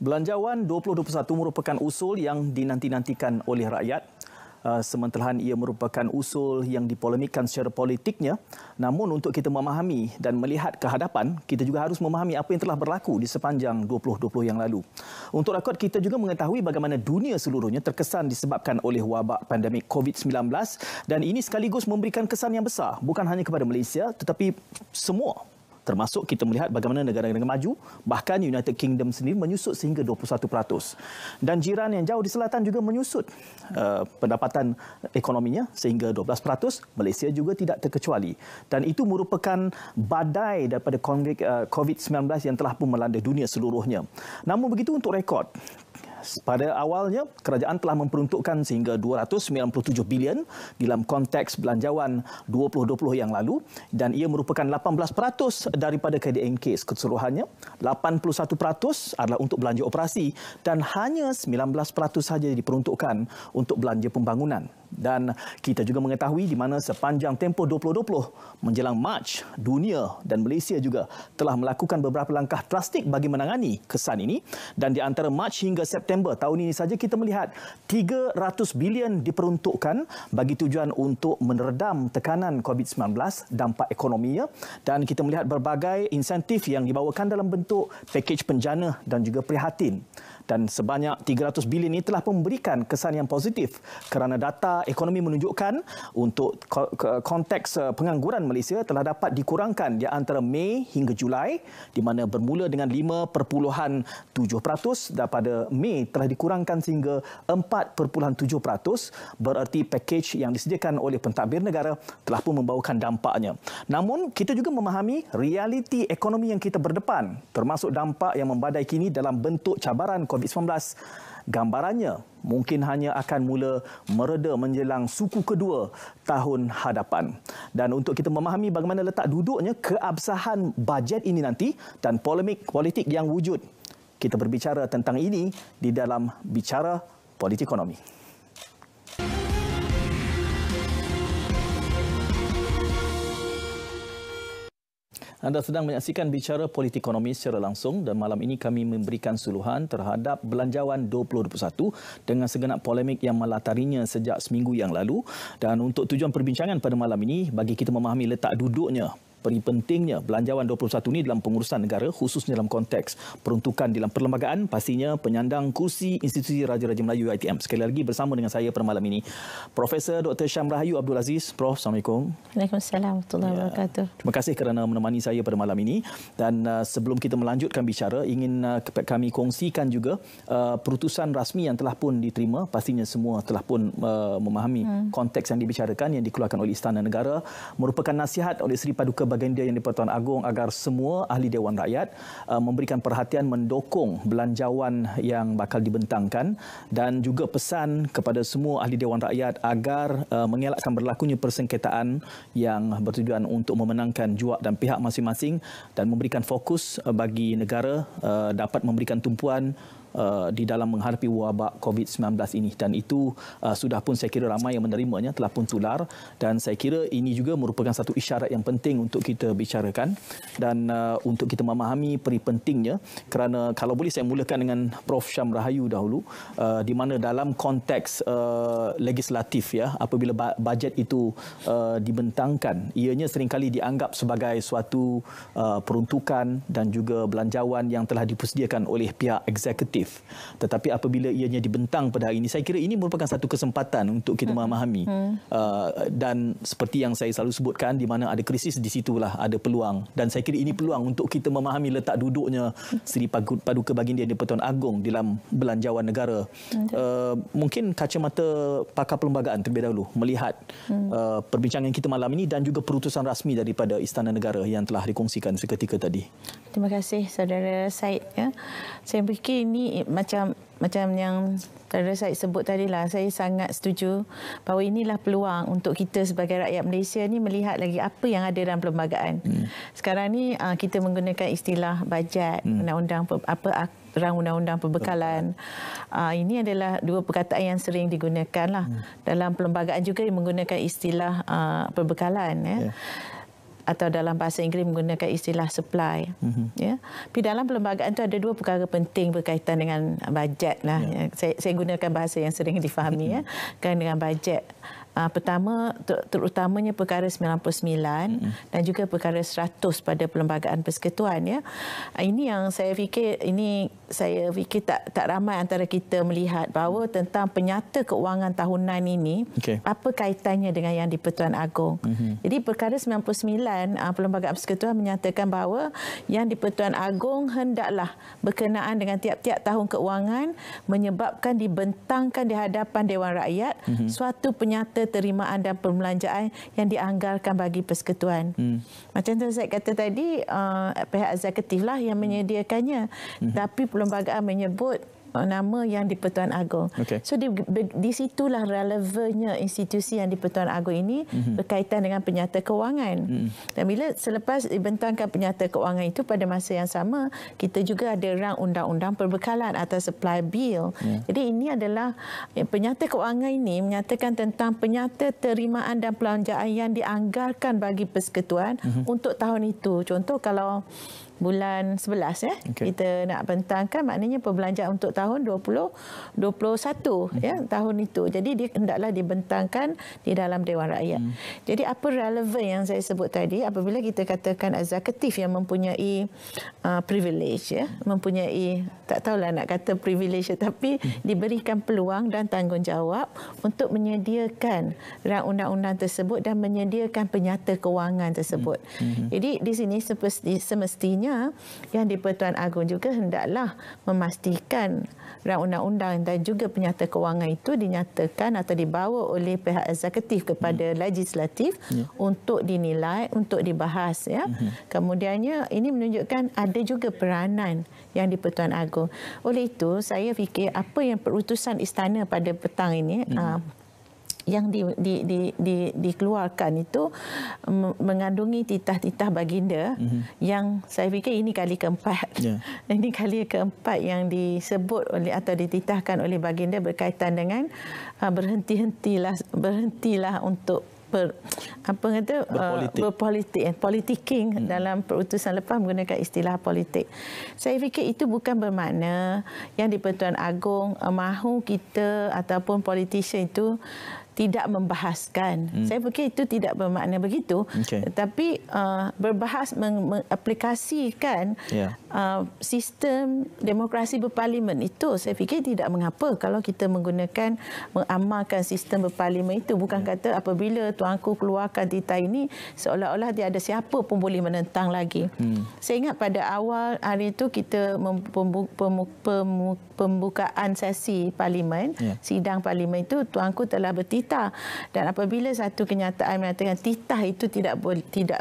Belanjawan 2021 merupakan usul yang dinanti-nantikan oleh rakyat. Sementara ia merupakan usul yang dipolemikkan secara politiknya. Namun untuk kita memahami dan melihat ke hadapan, kita juga harus memahami apa yang telah berlaku di sepanjang 2020 yang lalu. Untuk rekod, kita juga mengetahui bagaimana dunia seluruhnya terkesan disebabkan oleh wabak pandemik COVID-19 dan ini sekaligus memberikan kesan yang besar bukan hanya kepada Malaysia tetapi semua. Termasuk kita melihat bagaimana negara-negara maju, bahkan United Kingdom sendiri menyusut sehingga 21%. Dan jiran yang jauh di selatan juga menyusut pendapatan ekonominya sehingga 12%. Malaysia juga tidak terkecuali. Dan itu merupakan badai daripada COVID-19 yang telah pun melanda dunia seluruhnya. Namun begitu untuk rekod, pada awalnya, kerajaan telah memperuntukkan sehingga 297 bilion dalam konteks belanjawan 2020 yang lalu dan ia merupakan 18% daripada KDN kes keseluruhannya. 81% adalah untuk belanja operasi dan hanya 19% sahaja diperuntukkan untuk belanja pembangunan. Dan kita juga mengetahui di mana sepanjang tempoh 2020 menjelang Mac, dunia dan Malaysia juga telah melakukan beberapa langkah drastik bagi menangani kesan ini. Dan di antara Mac hingga September tahun ini saja kita melihat 300 bilion diperuntukkan bagi tujuan untuk meredam tekanan COVID-19, dampak ekonominya. Dan kita melihat berbagai insentif yang dibawakan dalam bentuk pakej penjana dan juga prihatin. Dan sebanyak 300 bilion ini telah memberikan kesan yang positif kerana data ekonomi menunjukkan untuk konteks pengangguran Malaysia telah dapat dikurangkan di antara Mei hingga Julai di mana bermula dengan 5.7% daripada Mei telah dikurangkan sehingga 4.7%, bererti pakej yang disediakan oleh pentadbir negara telah pun membawakan dampaknya. Namun kita juga memahami realiti ekonomi yang kita berdepan termasuk dampak yang membadai kini dalam bentuk cabaran COVID-19. Gambarannya mungkin hanya akan mula mereda menjelang suku kedua tahun hadapan. Dan untuk kita memahami bagaimana letak duduknya keabsahan bajet ini nanti dan polemik politik yang wujud, kita berbicara tentang ini di dalam Bicara Politikonomi. Anda sedang menyaksikan Bicara Politikonomi secara langsung dan malam ini kami memberikan suluhan terhadap Belanjawan 2021 dengan segenap polemik yang melatarinya sejak seminggu yang lalu. Dan untuk tujuan perbincangan pada malam ini, bagi kita memahami letak duduknya, pentingnya Belanjawan 2021 ini dalam pengurusan negara khususnya dalam konteks peruntukan dalam perlembagaan, pastinya penyandang kursi Institusi Raja-Raja Melayu ITM. Sekali lagi bersama dengan saya pada malam ini Profesor Dr. Syam Rahayu Abdul Aziz. Prof, Assalamualaikum. Waalaikumsalam warahmatullahi wabarakatuh. Terima kasih kerana menemani saya pada malam ini dan sebelum kita melanjutkan bicara ingin kami kongsikan juga perutusan rasmi yang telah pun diterima. Pastinya semua telah pun memahami konteks yang dibicarakan yang dikeluarkan oleh Istana Negara merupakan nasihat oleh Seri Paduka Baginda Yang di-Pertuan Agong agar semua ahli Dewan Rakyat memberikan perhatian mendukung belanjawan yang bakal dibentangkan dan juga pesan kepada semua ahli Dewan Rakyat agar mengelakkan berlakunya persengketaan yang bertujuan untuk memenangkan juak dan pihak masing-masing dan memberikan fokus bagi negara dapat memberikan tumpuan di dalam menghadapi wabak COVID-19 ini dan itu sudah pun saya kira ramai yang menerimanya, telah pun tular dan saya kira ini juga merupakan satu isyarat yang penting untuk kita bicarakan dan untuk kita memahami peri pentingnya kerana kalau boleh saya mulakan dengan Prof. Syam Rahayu dahulu di mana dalam konteks legislatif ya apabila bajet itu dibentangkan ianya seringkali dianggap sebagai suatu peruntukan dan juga belanjawan yang telah dipersediakan oleh pihak eksekutif. Tetapi apabila ianya dibentang pada hari ini, saya kira ini merupakan satu kesempatan untuk kita memahami. Dan seperti yang saya selalu sebutkan, di mana ada krisis, di situlah ada peluang. Dan saya kira ini peluang untuk kita memahami letak duduknya Seri Paduka Baginda Yang di-Pertuan Agong dalam belanjawan negara. Mungkin kacamata pakar perlembagaan terlebih dahulu melihat perbincangan kita malam ini dan juga perutusan rasmi daripada Istana Negara yang telah dikongsikan seketika tadi. Terima kasih Saudara Said. Ya. Saya fikir ini macam yang Saudara Said sebut tadilah, saya sangat setuju bahawa inilah peluang untuk kita sebagai rakyat Malaysia ni melihat lagi apa yang ada dalam perlembagaan. Sekarang ni kita menggunakan istilah bajet, undang-undang rang undang-undang perbekalan. Ini adalah dua perkataan yang sering digunakan lah. Dalam perlembagaan juga menggunakan istilah perbekalan. Ya. atau dalam bahasa Inggeris menggunakan istilah supply. Ya. Tapi dalam perlembagaan itu ada dua perkara penting berkaitan dengan bajet lah. Saya gunakan bahasa yang sering difahami kan dengan bajet. Pertama, terutamanya perkara 99 dan juga perkara 100 pada Perlembagaan Persekutuan. Ya. Ini yang saya fikir tak ramai antara kita melihat bahawa tentang penyata keuangan tahunan ini, apa kaitannya dengan yang di-Pertuan Agong. Jadi perkara 99 Perlembagaan Persekutuan menyatakan bahawa yang di-Pertuan Agong hendaklah berkenaan dengan tiap-tiap tahun keuangan menyebabkan dibentangkan di hadapan Dewan Rakyat suatu penyata terimaan dan perbelanjaan yang dianggarkan bagi persekutuan. Macam tu saya kata tadi, pihak eksekutif lah yang menyediakannya. Tapi perlembagaan menyebut nama yang di-Pertuan Agong. So di situlah relevannya institusi yang di-Pertuan Agong ini berkaitan dengan penyata kewangan. Dan bila selepas dibentangkan penyata kewangan itu, pada masa yang sama kita juga ada rang undang-undang perbekalan atau supply bill. Jadi ini adalah penyata kewangan ini menyatakan tentang penyata terimaan dan pelanjaan yang dianggarkan bagi persekutuan untuk tahun itu. Contoh kalau bulan 11 kita nak bentangkan, maknanya perbelanjaan untuk tahun 2021 tahun itu. Jadi dia hendaklah dibentangkan di dalam Dewan Rakyat. Jadi apa relevan yang saya sebut tadi, apabila kita katakan eksekutif yang mempunyai privilege, mempunyai, tak tahulah nak kata privilege, tapi diberikan peluang dan tanggungjawab untuk menyediakan rang undang-undang tersebut dan menyediakan penyata kewangan tersebut. Jadi di sini semestinya yang di-Pertuan Agong juga hendaklah memastikan rang undang-undang dan juga penyata kewangan itu dinyatakan atau dibawa oleh pihak eksekutif kepada legislatif untuk dinilai, untuk dibahas. Kemudiannya ini menunjukkan ada juga peranan yang di-Pertuan Agong. Oleh itu saya fikir apa yang perutusan istana pada petang ini yang dikeluarkan itu mengandungi titah-titah baginda yang saya fikir ini kali keempat. Ini kali keempat yang disebut oleh atau dititahkan oleh baginda berkaitan dengan berhentilah untuk berpolitiking dalam perutusan lepas menggunakan istilah politik. Saya fikir itu bukan bermakna yang di-Pertuan Agong mahu kita ataupun politician itu tidak membahaskan. Saya fikir itu tidak bermakna begitu. Tetapi berbahas mengaplikasikan sistem demokrasi berparlimen itu, saya fikir tidak mengapa kalau kita menggunakan, mengamalkan sistem berparlimen itu. Bukan kata apabila tuanku keluarkan titah ini seolah-olah tiada siapa pun boleh menentang lagi. Saya ingat pada awal hari itu kita pembukaan sesi parlimen, sidang parlimen itu, tuanku telah bertitah. Dan apabila satu kenyataan mengatakan titah itu tidak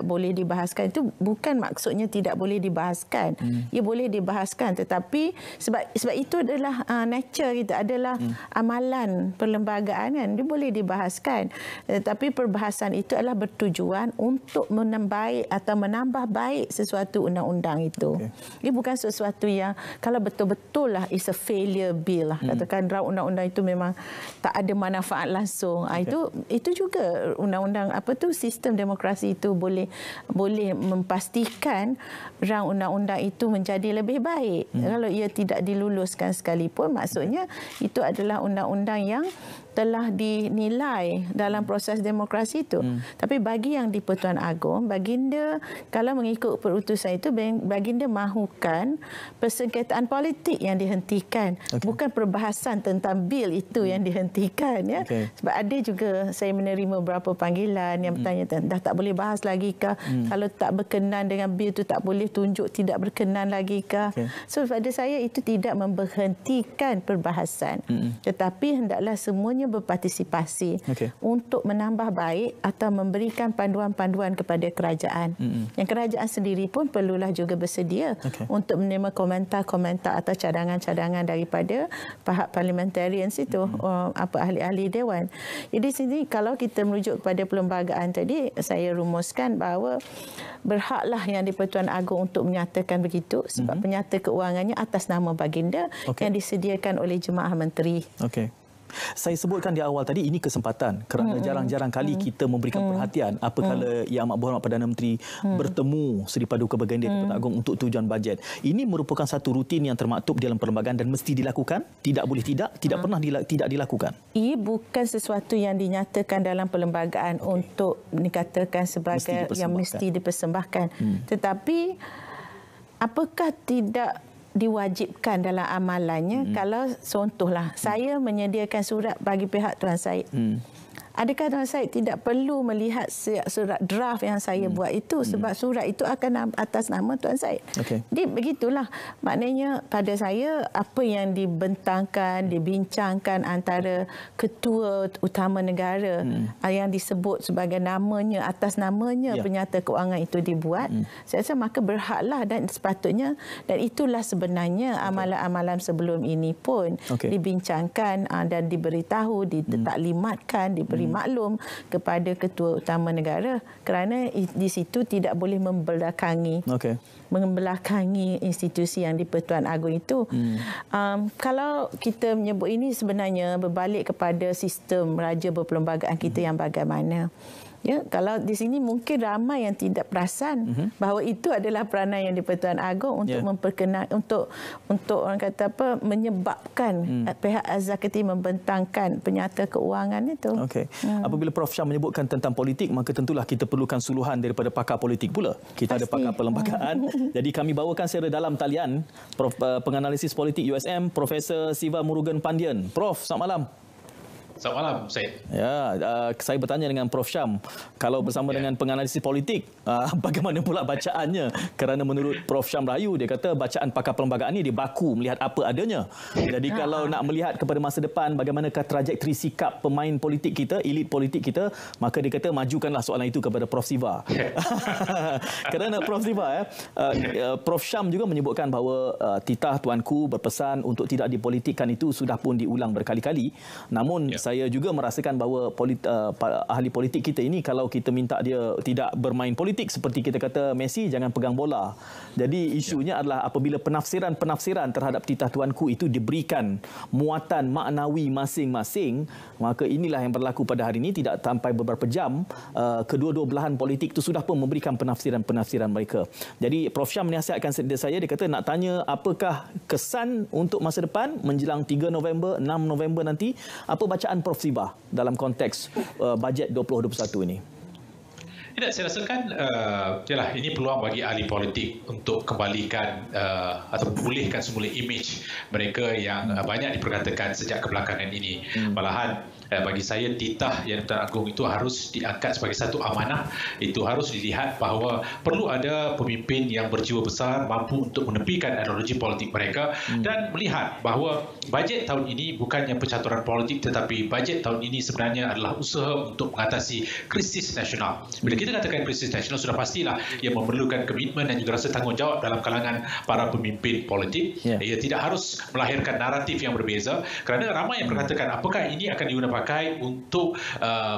boleh dibahaskan, itu bukan maksudnya tidak boleh dibahaskan. Ia boleh dibahaskan, tetapi sebab itu adalah nature kita, adalah amalan perlembagaan kan, dia boleh dibahaskan. Tetapi perbahasan itu adalah bertujuan untuk menambaik atau menambah baik sesuatu undang-undang itu. Ia bukan sesuatu yang kalau betul-betul lah is a failure bill lah. Katakan undang-undang itu memang tak ada manfaat langsung. Itu juga undang-undang sistem demokrasi itu boleh memastikan rang undang-undang itu menjadi lebih baik. Kalau ia tidak diluluskan sekalipun, maksudnya itu adalah undang-undang yang telah dinilai dalam proses demokrasi itu. Tapi bagi yang di-Pertuan Agong, baginda kalau mengikut perutusan itu, baginda mahukan persengketaan politik yang dihentikan, bukan perbahasan tentang bil itu yang dihentikan. Sebab ada juga saya menerima beberapa panggilan yang bertanya, dah tak boleh bahas lagi kah? Kalau tak berkenan dengan bil itu tak boleh tunjuk tidak berkenan lagi kah? So pada saya itu tidak memberhentikan perbahasan, tetapi hendaklah semuanya berpartisipasi untuk menambah baik atau memberikan panduan-panduan kepada kerajaan. Yang kerajaan sendiri pun perlulah juga bersedia untuk menerima komentar-komentar atau cadangan-cadangan daripada pihak parliamentarians itu, ahli-ahli dewan. Jadi sini kalau kita merujuk kepada perlembagaan tadi, saya rumuskan bahawa berhaklah yang di-Pertuan Agong untuk menyatakan begitu, sebab penyata keuangannya atas nama baginda yang disediakan oleh Jemaah Menteri. Saya sebutkan di awal tadi ini kesempatan kerana jarang-jarang kali kita memberikan perhatian apabila Yang Amat Berhormat Perdana Menteri bertemu Seri Paduka Baginda di-Pertuan Agong untuk tujuan bajet. Ini merupakan satu rutin yang termaktub dalam perlembagaan dan mesti dilakukan, tidak boleh tidak pernah tidak dilakukan. Ia bukan sesuatu yang dinyatakan dalam perlembagaan untuk dikatakan sebagai yang mesti dipersembahkan. Tetapi apakah tidak diwajibkan dalam amalannya kalau contohlah saya menyediakan surat bagi pihak Tuan Syed. Adakah Tuan Syed tidak perlu melihat surat draft yang saya buat itu sebab surat itu akan atas nama Tuan Syed. Jadi begitulah. Maknanya pada saya apa yang dibentangkan, dibincangkan antara ketua utama negara yang disebut sebagai namanya, atas namanya penyata keuangan itu dibuat, saya rasa maka berhaklah dan sepatutnya, dan itulah sebenarnya amalan-amalan sebelum ini pun dibincangkan dan diberitahu, ditaklimatkan, diberi maklum kepada ketua utama negara kerana di situ tidak boleh membelakangi institusi yang di-Pertuan Agong itu. Kalau kita menyebut ini sebenarnya berbalik kepada sistem raja berperlembagaan kita yang bagaimana. Ya, kalau di sini mungkin ramai yang tidak perasan bahawa itu adalah peranan yang di-Pertuan Agong untuk untuk orang kata apa, menyebabkan pihak eksekutif membentangkan penyata keuangan itu. Apabila Prof Syam menyebutkan tentang politik, maka tentulah kita perlukan suluhan daripada pakar politik pula. Kita ada pakar perlembagaan. Jadi kami bawakan secara dalam talian penganalisis politik USM Profesor Siva Murugan Pandian. Prof, selamat malam. Selamat malam, Syed. Ya, saya bertanya dengan Prof Syam, kalau bersama dengan penganalisis politik, bagaimana pula bacaannya? Kerana menurut Prof Syam Rayu, dia kata bacaan pakar perlembagaan ini dia baku melihat apa adanya. Jadi kalau nak melihat kepada masa depan bagaimanakah trajektori sikap pemain politik kita, elit politik kita, maka dia kata majukanlah soalan itu kepada Prof Siva. Kerana Prof Siva, Prof Syam juga menyebutkan bahawa titah tuanku berpesan untuk tidak dipolitikkan itu sudah pun diulang berkali-kali. Namun saya juga merasakan bahawa ahli politik kita ini, kalau kita minta dia tidak bermain politik seperti kita kata Messi, jangan pegang bola. Jadi isunya adalah apabila penafsiran terhadap titah tuanku itu diberikan muatan maknawi masing-masing, maka inilah yang berlaku pada hari ini. Tidak sampai beberapa jam, kedua-dua belahan politik itu sudah pun memberikan penafsiran mereka. Jadi Prof Syam menasihatkan saya, dia kata nak tanya apakah kesan untuk masa depan menjelang 3 November, 6 November nanti, apa bacaan Prof Siva dalam konteks bajet 2021 ini? Tidak, saya rasakan ini peluang bagi ahli politik untuk kembalikan atau memulihkan semula imej mereka yang banyak diperkatakan sejak kebelakangan ini. Malahan bagi saya titah yang di-Pertuan Agong itu harus diangkat sebagai satu amanah. Itu harus dilihat bahawa perlu ada pemimpin yang berjiwa besar, mampu untuk menepikan ideologi politik mereka dan melihat bahawa bajet tahun ini bukannya pencaturan politik, tetapi bajet tahun ini sebenarnya adalah usaha untuk mengatasi krisis nasional. Bila kita katakan krisis nasional, sudah pastilah ia memerlukan komitmen dan juga rasa tanggungjawab dalam kalangan para pemimpin politik. Ia tidak harus melahirkan naratif yang berbeza, kerana ramai yang berkatakan apakah ini akan dipakai untuk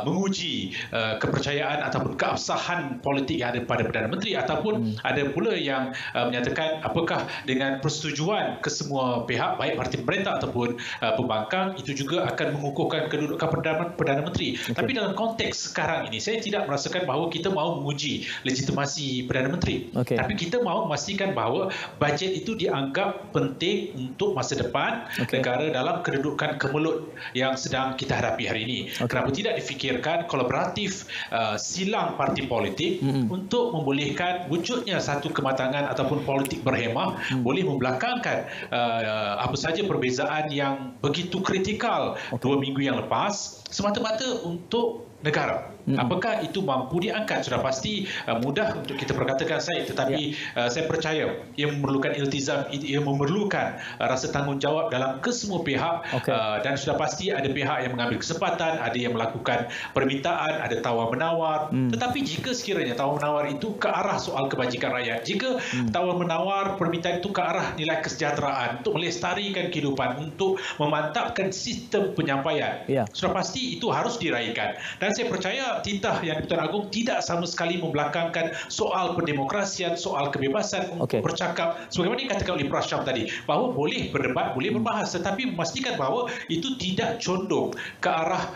menguji kepercayaan ataupun keabsahan politik yang ada pada Perdana Menteri, ataupun ada pula yang menyatakan apakah dengan persetujuan kesemua pihak, baik parti pemerintah ataupun pembangkang, itu juga akan mengukuhkan kedudukan Perdana Menteri. Tapi dalam konteks sekarang ini, saya tidak merasakan bahawa kita mahu menguji legitimasi Perdana Menteri. Tapi kita mahu memastikan bahawa bajet itu dianggap penting untuk masa depan negara dalam kedudukan kemelut yang sedang kita hadapi hari ini. Kenapa tidak difikirkan kolaboratif silang parti politik untuk membolehkan wujudnya satu kematangan ataupun politik berhemah, boleh membelakangkan apa saja perbezaan yang begitu kritikal 2 minggu yang lepas, semata-mata untuk negara. Apakah itu mampu diangkat? Sudah pasti mudah untuk kita perkatakan, tetapi saya percaya ia memerlukan iltizam, ia memerlukan rasa tanggungjawab dalam kesemua pihak, dan sudah pasti ada pihak yang mengambil kesempatan, ada yang melakukan permintaan, ada tawar-menawar. Tetapi jika sekiranya tawar-menawar itu ke arah soal kebajikan rakyat, jika tawar-menawar permintaan itu ke arah nilai kesejahteraan, untuk melestarikan kehidupan, untuk memantapkan sistem penyampaian, sudah pasti itu harus diraihkan. Dan saya percaya titah Yang di-Pertuan Agong tidak sama sekali membelakangkan soal pendemokrasian, soal kebebasan untuk bercakap. Sebagaimana dikatakan oleh Prof. Syam tadi, bahawa boleh berdebat, boleh berbahas, tetapi memastikan bahawa itu tidak condong ke arah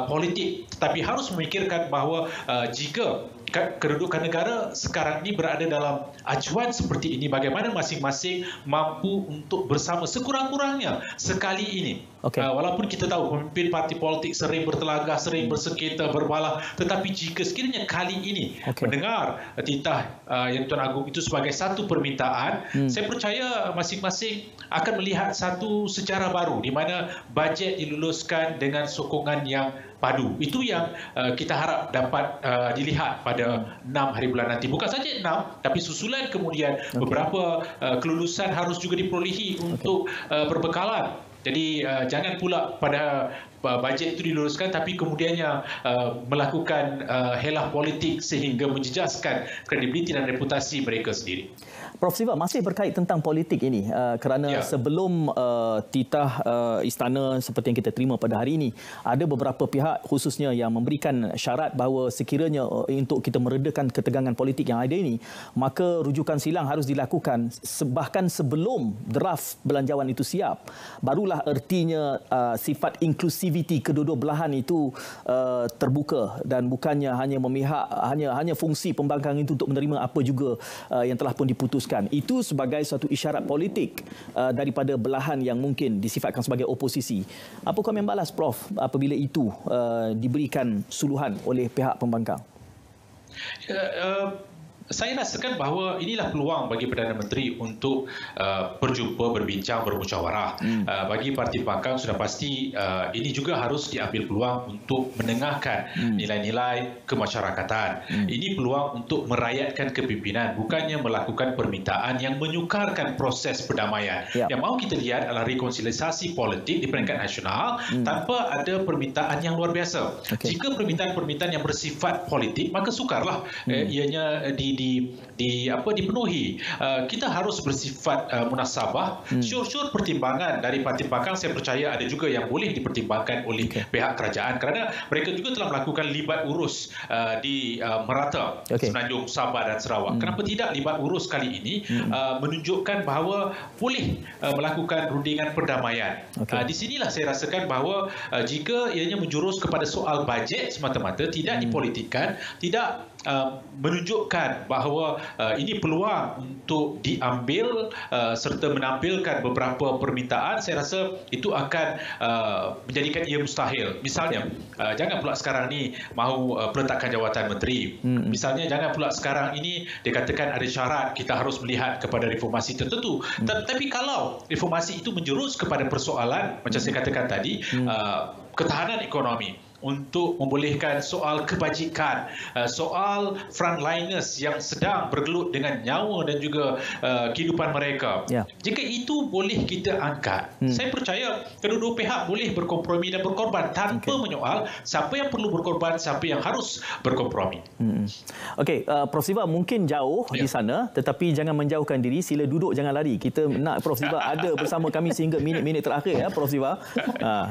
politik, tetapi harus memikirkan bahawa jika kedudukan negara sekarang ini berada dalam acuan seperti ini, bagaimana masing-masing mampu untuk bersama sekurang-kurangnya sekali ini. Walaupun kita tahu pemimpin parti politik sering bertelagah, sering bersengketa, berbalah, tetapi jika sekiranya kali ini mendengar titah Yang di-Pertuan Agong itu sebagai satu permintaan, saya percaya masing-masing akan melihat satu sejarah baru di mana bajet diluluskan dengan sokongan yang padu. Itu yang kita harap dapat dilihat pada 6 hari bulan nanti. Bukan saja 6, tapi susulan kemudian beberapa kelulusan harus juga diperolehi untuk perbekalan. Jadi jangan pula pada bajet itu diluluskan tapi kemudiannya melakukan helah politik sehingga menjejaskan kredibiliti dan reputasi mereka sendiri. Prof. Siva, masih berkait tentang politik ini kerana sebelum titah istana seperti yang kita terima pada hari ini, ada beberapa pihak khususnya yang memberikan syarat bahawa sekiranya untuk kita meredakan ketegangan politik yang ada ini, maka rujukan silang harus dilakukan bahkan sebelum draft belanjawan itu siap. Barulah ertinya sifat inklusiviti kedua-dua belahan itu terbuka dan bukannya hanya memihak hanya fungsi pembangkang itu untuk menerima apa juga yang telah pun diputuskan. Itu sebagai suatu isyarat politik daripada belahan yang mungkin disifatkan sebagai oposisi. Apa komen balas Prof apabila itu diberikan suluhan oleh pihak pembangkang? Saya rasakan bahawa inilah peluang bagi Perdana Menteri untuk berjumpa, berbincang, bermusyawarah. Bagi parti pembangkang sudah pasti ini juga harus diambil peluang untuk menengahkan nilai-nilai kemasyarakatan. Ini peluang untuk merakyatkan kepimpinan, bukannya melakukan permintaan yang menyukarkan proses perdamaian. Yang mahu kita lihat adalah rekonsiliasi politik di peringkat nasional tanpa ada permintaan yang luar biasa. Jika permintaan-permintaan yang bersifat politik, maka sukarlah ianya dipenuhi. Kita harus bersifat munasabah. Syur-syur pertimbangan dari parti pembangkang saya percaya ada juga yang boleh dipertimbangkan oleh pihak kerajaan kerana mereka juga telah melakukan libat urus di merata Semenanjung, Sabah dan Sarawak. Kenapa tidak libat urus kali ini menunjukkan bahawa boleh melakukan rundingan perdamaian. Di sinilah saya rasakan bahawa jika ianya menjurus kepada soal bajet semata-mata, tidak dipolitikkan, tidak menunjukkan bahawa ini peluang untuk diambil serta menampilkan beberapa permintaan, saya rasa itu akan menjadikan ia mustahil. Misalnya, jangan pula sekarang ni mahu peletakan jawatan menteri. Misalnya, jangan pula sekarang ini dikatakan ada syarat kita harus melihat kepada reformasi tertentu. Tapi kalau reformasi itu menjurus kepada persoalan, macam saya katakan tadi, ketahanan ekonomi, untuk membolehkan soal kebajikan, soal frontliners yang sedang bergelut dengan nyawa dan juga kehidupan mereka. Jika itu boleh kita angkat, saya percaya kedua-dua pihak boleh berkompromi dan berkorban tanpa menyoal siapa yang perlu berkorban, siapa yang harus berkompromi. Okey, Prof. Siva mungkin jauh di sana, tetapi jangan menjauhkan diri, sila duduk, jangan lari. Kita nak Prof. Siva ada bersama kami sehingga minit-minit terakhir, Prof. Siva.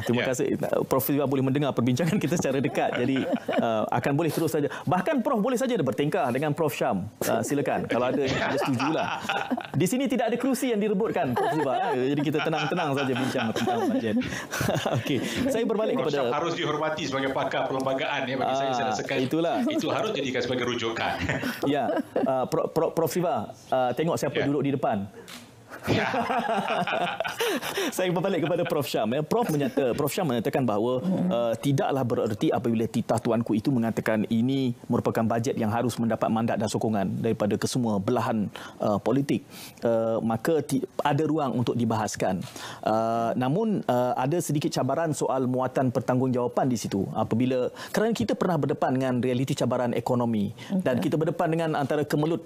Terima kasih. Prof. Siva boleh mendengar perbincangan kita secara dekat, jadi akan boleh terus saja. Bahkan Prof boleh saja bertengkar dengan Prof Syam. Silakan kalau ada yang ada setujulah. Di sini tidak ada kerusi yang direbutkan, Prof Siva. Jadi kita tenang-tenang saja bincang tentang bajet. Okey, saya berbalik Prof kepada Syam harus dihormati sebagai pakar perlembagaan ya, bagi saya rasakan itulah. Itu harus dijadikan sebagai rujukan. Ya, Prof Siva, tengok siapa duduk di depan. Saya berbalik kepada Prof Syam. Prof Syam menyatakan bahawa tidaklah bererti apabila titah tuanku itu mengatakan ini merupakan bajet yang harus mendapat mandat dan sokongan daripada kesemua belahan politik, maka ada ruang untuk dibahaskan. Namun ada sedikit cabaran soal muatan pertanggungjawapan di situ apabila kerana kita pernah berdepan dengan realiti cabaran ekonomi dan kita berdepan dengan antara kemelut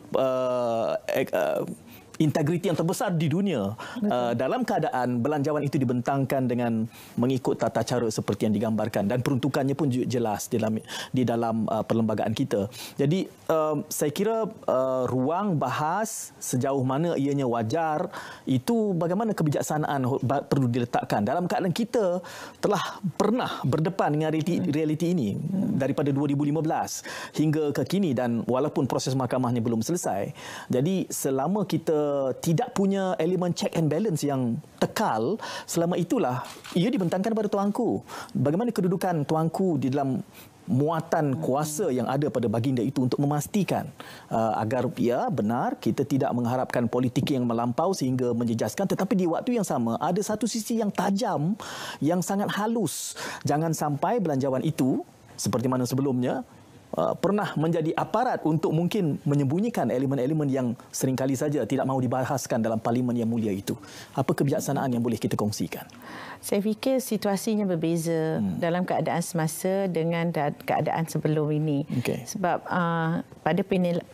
integriti yang terbesar di dunia. Dalam keadaan belanjawan itu dibentangkan dengan mengikut tata cara seperti yang digambarkan dan peruntukannya pun jelas di dalam perlembagaan kita. Jadi saya kira ruang bahas sejauh mana ianya wajar itu bagaimana kebijaksanaan perlu diletakkan dalam keadaan kita telah pernah berdepan dengan realiti ini daripada 2015 hingga ke kini, dan walaupun proses mahkamahnya belum selesai. Jadi selama kita tidak punya elemen check and balance yang tekal, selama itulah ia dibentangkan pada tuanku. Bagaimana kedudukan tuanku di dalam muatan kuasa yang ada pada baginda itu untuk memastikan agar ya benar kita tidak mengharapkan politik yang melampau sehingga menjejaskan, tetapi di waktu yang sama ada satu sisi yang tajam, yang sangat halus. Jangan sampai belanjawan itu seperti mana sebelumnya pernah menjadi aparat untuk mungkin menyembunyikan elemen-elemen yang seringkali saja tidak mahu dibahaskan dalam parlimen yang mulia itu. Apa kebijaksanaan yang boleh kita kongsikan? Saya fikir situasinya berbeza dalam keadaan semasa dengan keadaan sebelum ini. Okay. Sebab pada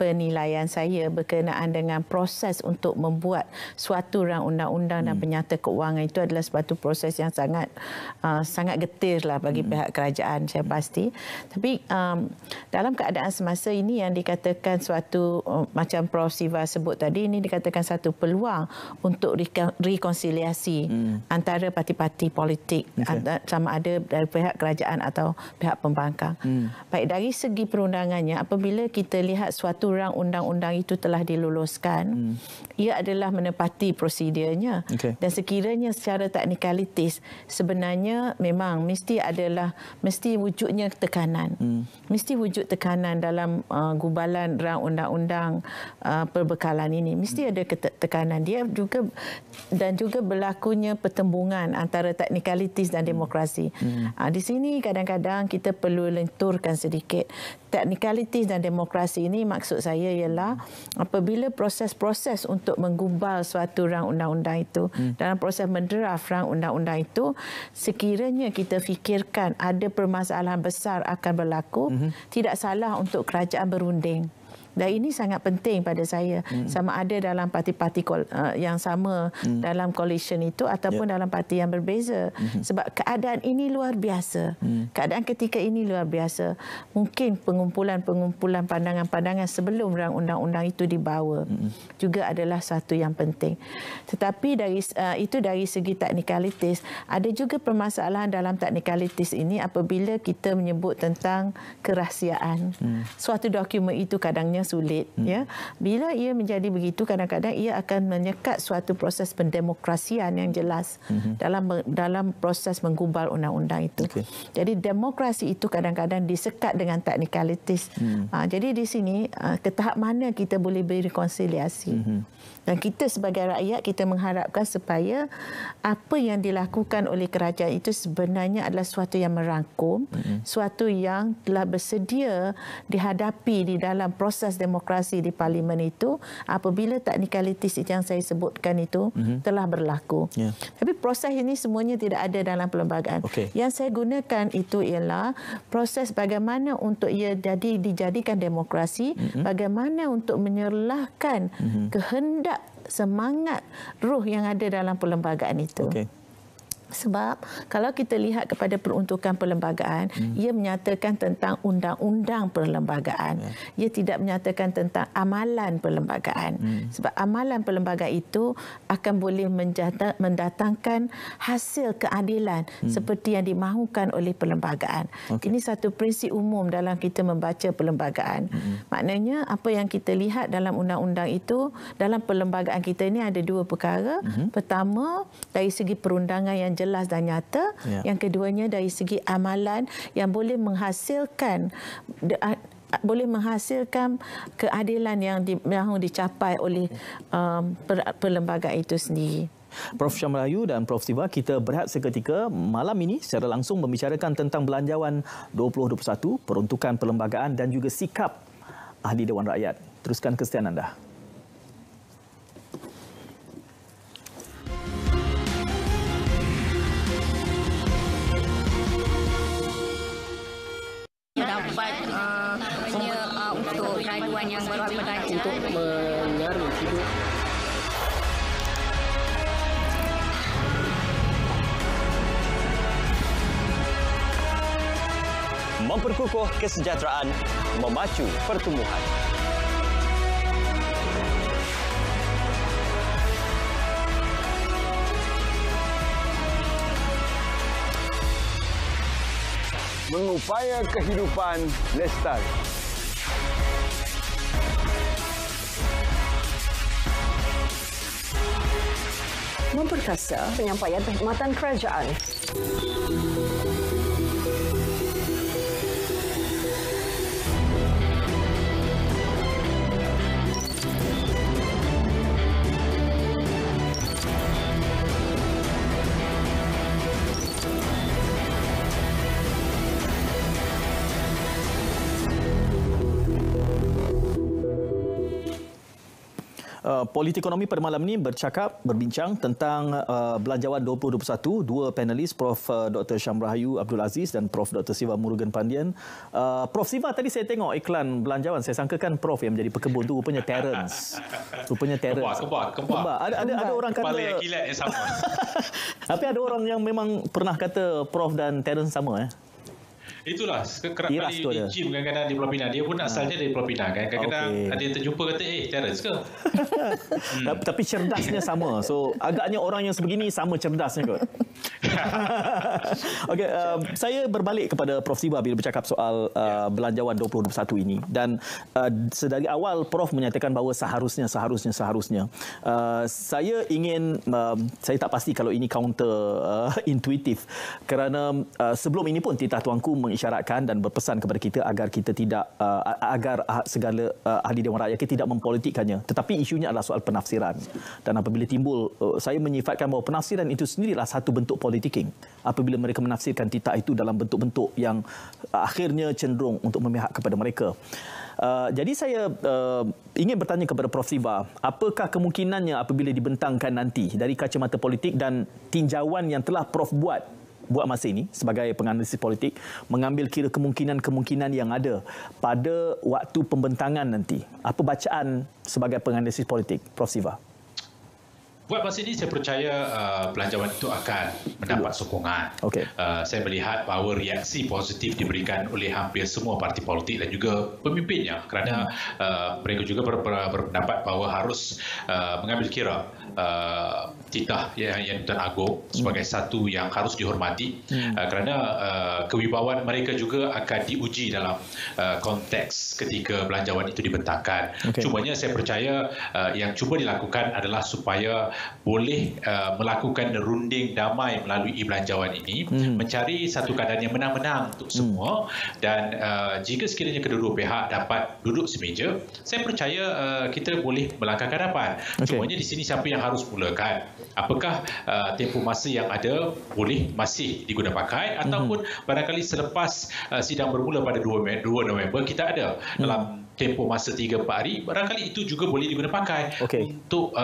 penilaian saya berkenaan dengan proses untuk membuat suatu rang undang-undang dan penyata keuangan itu adalah suatu proses yang sangat getir lah bagi pihak kerajaan, saya pasti. Tapi dalam keadaan semasa ini yang dikatakan suatu macam Prof Siva sebut tadi, ini dikatakan satu peluang untuk rekonsiliasi antara parti-parti politik, sama ada dari pihak kerajaan atau pihak pembangkang. Baik, dari segi perundangannya, apabila kita lihat suatu rang undang-undang itu telah diluluskan, ia adalah menepati prosedurnya. Dan sekiranya secara teknikalitis sebenarnya memang mesti wujudnya tekanan. Mesti wujud tekanan dalam gubalan rang undang-undang perbekalan ini. Mesti ada tekanan. Dia juga berlakunya pertembungan antara teknikalitis dan demokrasi. Di sini kadang-kadang kita perlu lenturkan sedikit. Teknikalitis dan demokrasi ini maksud saya ialah apabila proses-proses untuk menggubal suatu rang undang-undang itu, dalam proses mendraft rang undang-undang itu, sekiranya kita fikirkan ada permasalahan besar akan berlaku, tidak salah untuk kerajaan berunding. Dan ini sangat penting pada saya, sama ada dalam parti-parti yang sama dalam coalition itu ataupun dalam parti yang berbeza. Sebab keadaan ini luar biasa. Keadaan ketika ini luar biasa. Mungkin pengumpulan pandangan-pandangan sebelum rang undang-undang itu dibawa juga adalah satu yang penting. Tetapi itu dari segi teknikalitis, ada juga permasalahan dalam teknikalitis ini apabila kita menyebut tentang kerahsiaan. Suatu dokumen itu kadangnya sulit, ya. Bila ia menjadi begitu, kadang-kadang ia akan menyekat suatu proses pendemokrasian yang jelas dalam proses menggubal undang-undang itu. Jadi demokrasi itu kadang-kadang disekat dengan teknikalitis. Jadi di sini ke tahap mana kita boleh berrekonsiliasi. Dan kita sebagai rakyat, kita mengharapkan supaya apa yang dilakukan oleh kerajaan itu sebenarnya adalah suatu yang merangkum, suatu yang telah bersedia dihadapi di dalam proses demokrasi di parlimen itu apabila teknikalitis yang saya sebutkan itu telah berlaku. Tapi proses ini semuanya tidak ada dalam perlembagaan. Yang saya gunakan itu ialah proses bagaimana untuk ia dijadikan demokrasi, bagaimana untuk menyerlahkan kehendak, semangat, ruh yang ada dalam perlembagaan itu. Sebab kalau kita lihat kepada peruntukan perlembagaan, ia menyatakan tentang undang-undang perlembagaan. Ia tidak menyatakan tentang amalan perlembagaan. Sebab amalan perlembagaan itu akan boleh mendatangkan hasil keadilan seperti yang dimahukan oleh perlembagaan. Ini satu prinsip umum dalam kita membaca perlembagaan. Maknanya apa yang kita lihat dalam undang-undang itu, dalam perlembagaan kita ini ada dua perkara. Pertama, dari segi perundangan yang jelas dan nyata. Yang keduanya dari segi amalan yang boleh menghasilkan keadilan yang dicapai oleh perlembagaan itu sendiri. Prof Shah Melayu dan Prof Siva, kita berehat seketika malam ini secara langsung membicarakan tentang belanjawan 2021, peruntukan perlembagaan dan juga sikap Ahli Dewan Rakyat. Teruskan kesetiaan anda. Untuk raduan yang baru untuk menyaring hidup memperkukuh kesejahteraan, memacu pertumbuhan. Mengupaya kehidupan lestari. Memperkasa penyampaian perkhidmatan kerajaan. Politikonomi pada malam ini berbincang tentang Belanjawan 2021. Dua panelis, Prof. Dr. Syam Rahayu Abdul Aziz dan Prof. Dr. Siva Murugan Pandian. Prof. Siva, tadi saya tengok iklan Belanjawan. Saya sangkakan Prof yang menjadi pekebun tu rupanya Terence. Kembar. Ada orang kata... Kepala yang kilat yang sama. Tapi ada orang yang memang pernah kata Prof dan Terence sama. Itulah kerap kali di gym kadang-kadang di Pulau Pinang. Dia pun asalnya dari Pulau Pinang kan. Kadang-kadang ada yang terjumpa kata Terence ke? Tapi cerdasnya sama. So agaknya orang yang sebegini sama cerdasnya kot. Okey, saya berbalik kepada Prof Siva bila bercakap soal Belanjawan 2021 ini, dan sedari awal Prof menyatakan bahawa seharusnya saya ingin saya tak pasti kalau ini counter intuitif, kerana sebelum ini pun titah tuanku mengisyaratkan dan berpesan kepada kita agar kita tidak agar segala ahli Dewan Rakyat kita tidak mempolitikkannya, tetapi isunya adalah soal penafsiran. Dan apabila timbul, saya menyifatkan bahawa penafsiran itu sendirilah satu bentuk politicking apabila mereka menafsirkan titah itu dalam bentuk-bentuk yang akhirnya cenderung untuk memihak kepada mereka. Jadi saya ingin bertanya kepada Prof Siva, apakah kemungkinannya apabila dibentangkan nanti dari kacamata politik dan tinjauan yang telah Prof buat masa ini sebagai penganalisis politik, mengambil kira kemungkinan-kemungkinan yang ada pada waktu pembentangan nanti? Apa bacaan sebagai penganalisis politik, Prof Siva? Buat masa ini saya percaya Belanjawan itu akan mendapat sokongan. Okay. Saya melihat bahawa reaksi positif diberikan oleh hampir semua parti politik dan juga pemimpinnya, kerana mereka juga berpendapat bahawa harus mengambil kira titah yang Tuan Agong sebagai satu yang harus dihormati, kerana kewibawaan mereka juga akan diuji dalam konteks ketika Belanjawan itu dibentangkan. Okay. Cumanya saya percaya yang cuba dilakukan adalah supaya boleh melakukan runding damai melalui Belanjawan ini, mencari satu keadaan yang menang-menang untuk semua, dan jika sekiranya kedua-dua pihak dapat duduk semeja, saya percaya kita boleh melangkah ke hadapan. Okay. Cumanya di sini siapa yang harus mulakan? Apakah tempoh masa yang ada boleh masih digunakan pakai, ataupun barangkali selepas sidang bermula pada 2 November kita ada dalam tempoh masa 3-4 hari, barangkali itu juga boleh digunakan pakai untuk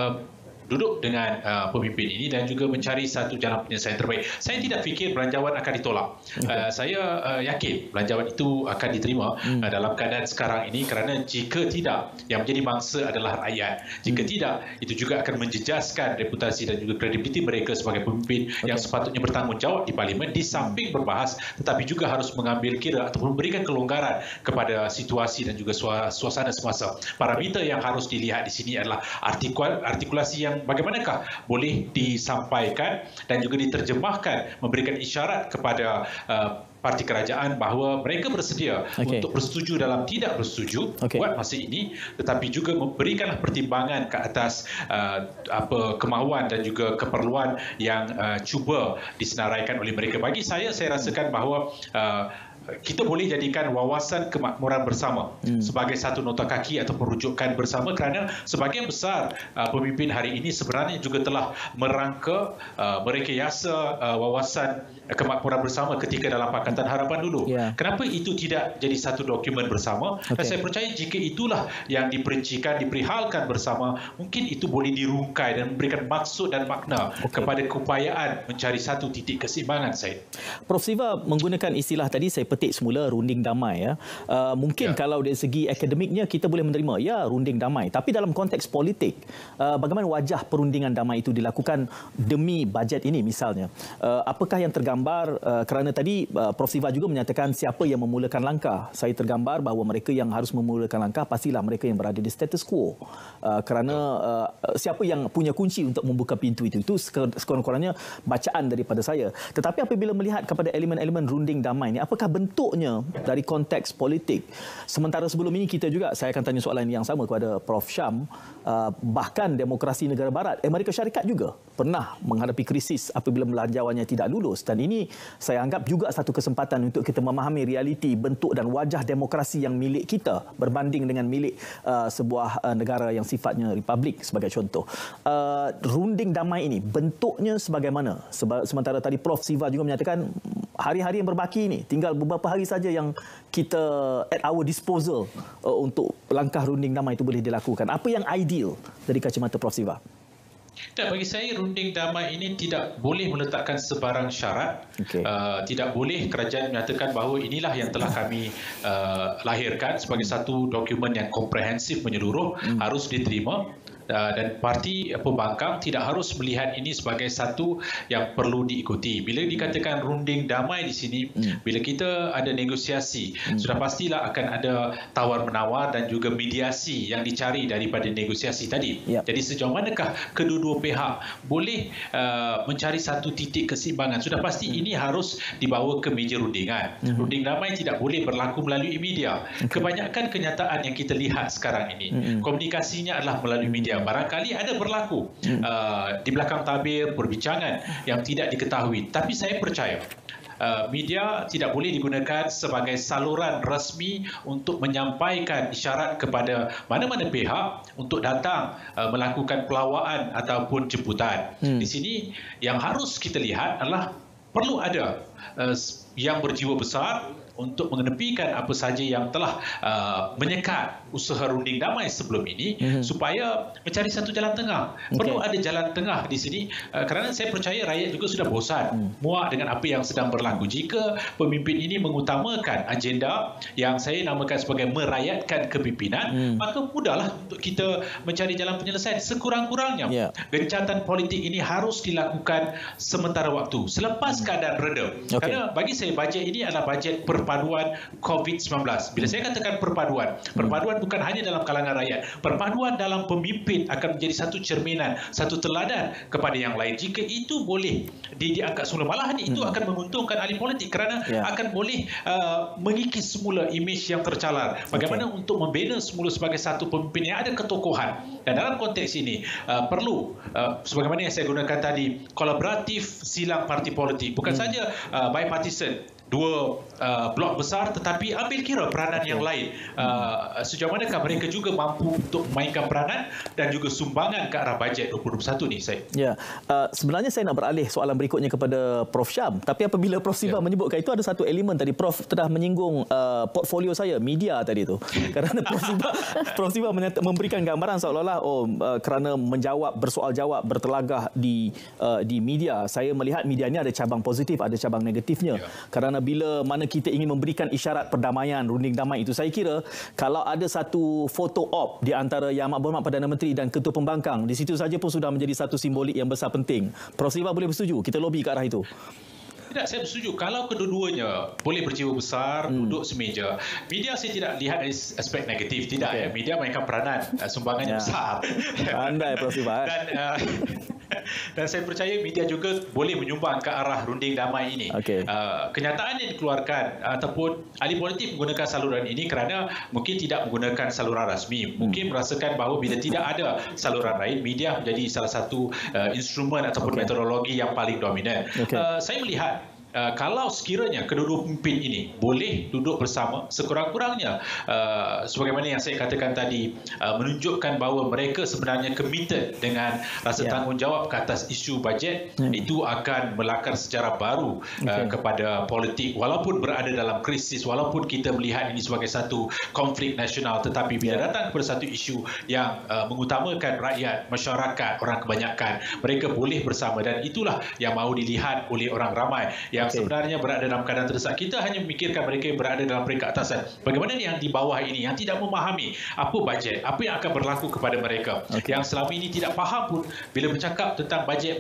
duduk dengan pemimpin ini dan juga mencari satu jalan penyelesaian terbaik. Saya tidak fikir Belanjawan akan ditolak. Saya yakin Belanjawan itu akan diterima dalam keadaan sekarang ini, kerana jika tidak, yang menjadi mangsa adalah rakyat. Jika tidak, itu juga akan menjejaskan reputasi dan juga kredibiliti mereka sebagai pemimpin yang sepatutnya bertanggungjawab di Parlimen, di samping berbahas tetapi juga harus mengambil kira ataupun memberikan kelonggaran kepada situasi dan juga suasana semasa. Parameter yang harus dilihat di sini adalah artikulasi yang bagaimanakah boleh disampaikan dan juga diterjemahkan, memberikan isyarat kepada parti kerajaan bahawa mereka bersedia untuk bersetuju dalam tidak bersetuju buat masa ini, tetapi juga memberikanlah pertimbangan ke atas kemahuan dan juga keperluan yang cuba disenaraikan oleh mereka. Bagi saya rasakan bahawa kita boleh jadikan wawasan kemakmuran bersama sebagai satu nota kaki atau rujukan bersama, kerana sebahagian besar pemimpin hari ini sebenarnya juga telah merangka merekayasa wawasan kemakmuran bersama ketika dalam Pakatan Harapan dulu. Kenapa itu tidak jadi satu dokumen bersama? Dan saya percaya jika itulah yang diperincikan, diperihalkan bersama, mungkin itu boleh dirungkai dan memberikan maksud dan makna kepada keupayaan mencari satu titik keseimbangan. Prof Siva menggunakan istilah tadi, saya petik semula runding damai ya. Mungkin kalau dari segi akademiknya kita boleh menerima ya runding damai, tapi dalam konteks politik bagaimana wajah perundingan damai itu dilakukan demi bajet ini misalnya. Apakah yang tergambar kerana tadi Prof Siva juga menyatakan siapa yang memulakan langkah. Saya tergambar bahawa mereka yang harus memulakan langkah pastilah mereka yang berada di status quo. Kerana siapa yang punya kunci untuk membuka pintu itu sekurang-kurangnya bacaan daripada saya. Tetapi apabila melihat kepada elemen-elemen runding damai ini, apakah bentuknya dari konteks politik? Sementara sebelum ini kita juga, saya akan tanya soalan yang sama kepada Prof Syam, bahkan demokrasi negara barat, Amerika Syarikat juga pernah menghadapi krisis apabila belanjawannya tidak lulus, dan ini saya anggap juga satu kesempatan untuk kita memahami realiti bentuk dan wajah demokrasi yang milik kita berbanding dengan milik sebuah negara yang sifatnya republik sebagai contoh. Runding damai ini bentuknya sebagaimana? Sementara tadi Prof Siva juga menyatakan hari-hari yang berbaki ini tinggal beberapa hari saja yang kita at our disposal untuk langkah runding damai itu boleh dilakukan. Apa yang ideal dari kacamata Prof Siva? Dan bagi saya runding damai ini tidak boleh meletakkan sebarang syarat. Tidak boleh kerajaan menyatakan bahawa inilah yang telah kami lahirkan sebagai satu dokumen yang komprehensif menyeluruh harus diterima. Dan parti pembangkang tidak harus melihat ini sebagai satu yang perlu diikuti. Bila dikatakan runding damai di sini, bila kita ada negosiasi, sudah pastilah akan ada tawar-menawar dan juga mediasi yang dicari daripada negosiasi tadi. Jadi sejauh manakah kedua-dua pihak boleh mencari satu titik keseimbangan, sudah pasti ini harus dibawa ke meja rundingan. Runding damai tidak boleh berlaku melalui media. Kebanyakan kenyataan yang kita lihat sekarang ini, komunikasinya adalah melalui media. Barangkali ada berlaku di belakang tabir perbincangan yang tidak diketahui, tapi saya percaya media tidak boleh digunakan sebagai saluran rasmi untuk menyampaikan isyarat kepada mana-mana pihak untuk datang melakukan pelawaan ataupun jemputan. Di sini yang harus kita lihat adalah perlu ada yang berjiwa besar untuk mengenepikan apa saja yang telah menyekat usaha runding damai sebelum ini supaya mencari satu jalan tengah. Perlu ada jalan tengah di sini kerana saya percaya rakyat juga sudah bosan muak dengan apa yang sedang berlaku. Jika pemimpin ini mengutamakan agenda yang saya namakan sebagai merakyatkan kepimpinan, maka mudahlah untuk kita mencari jalan penyelesaian. Sekurang-kurangnya gencatan politik ini harus dilakukan sementara waktu selepas keadaan reda. Kerana bagi saya bajet ini adalah bajet perpaduan COVID-19. Bila saya katakan perpaduan bukan hanya dalam kalangan rakyat. Perpaduan dalam pemimpin akan menjadi satu cerminan, satu teladan kepada yang lain. Jika itu boleh diangkat semula, malahan itu akan menguntungkan ahli politik kerana akan boleh mengikis semula imej yang tercalar. Bagaimana untuk membina semula sebagai satu pemimpin yang ada ketokohan. Dan dalam konteks ini perlu sebagaimana yang saya gunakan tadi, kolaboratif silang parti politik. Bukan saja bipartisan, dua blok besar, tetapi ambil kira peranan yang lain. Sejauh manakah mereka juga mampu untuk memainkan peranan dan juga sumbangan ke arah bajet 2021 ni, saya. Sebenarnya saya nak beralih soalan berikutnya kepada Prof Syam, tapi apabila Prof Siva menyebutkan itu, ada satu elemen tadi Prof telah menyinggung portfolio saya, media tadi tu. Kerana Prof Siva memberikan gambaran seolah-olah kerana menjawab, bersoal jawab, bertelagah di media. Saya melihat media ini ada cabang positif, ada cabang negatifnya. Kerana bila mana kita ingin memberikan isyarat perdamaian, runding damai itu, saya kira kalau ada satu foto op di antara Yang Amat Berhormat Perdana Menteri dan Ketua Pembangkang, di situ saja pun sudah menjadi satu simbolik yang besar penting. Prof Siva boleh bersetuju kita lobby ke arah itu? Tidak, saya bersetuju. Kalau kedua-duanya boleh berjiwa besar, duduk semeja. Media saya tidak lihat dari aspek negatif. Tidak. Media mainkan peranan. Sumbangannya besar. Pandai Prof Siva. Dan saya percaya media juga boleh menyumbang ke arah runding damai ini. Kenyataan yang dikeluarkan ataupun ahli politik menggunakan saluran ini kerana mungkin tidak menggunakan saluran rasmi. Mungkin merasakan bahawa bila tidak ada saluran lain, media menjadi salah satu instrumen ataupun metodologi yang paling dominan. Saya melihat kalau sekiranya kedua-dua pemimpin ini boleh duduk bersama, sekurang-kurangnya sebagaimana yang saya katakan tadi, menunjukkan bahawa mereka sebenarnya committed dengan rasa tanggungjawab ke atas isu bajet, itu akan melakar sejarah baru kepada politik. Walaupun berada dalam krisis, walaupun kita melihat ini sebagai satu konflik nasional, tetapi bila datang kepada satu isu yang mengutamakan rakyat, masyarakat, orang kebanyakan, mereka boleh bersama, dan itulah yang mahu dilihat oleh orang ramai yang sebenarnya berada dalam keadaan terdesak. Kita hanya memikirkan mereka yang berada dalam peringkat atasan. Bagaimana yang di bawah ini yang tidak memahami apa bajet, apa yang akan berlaku kepada mereka. Yang selama ini tidak faham pun bila bercakap tentang bajet,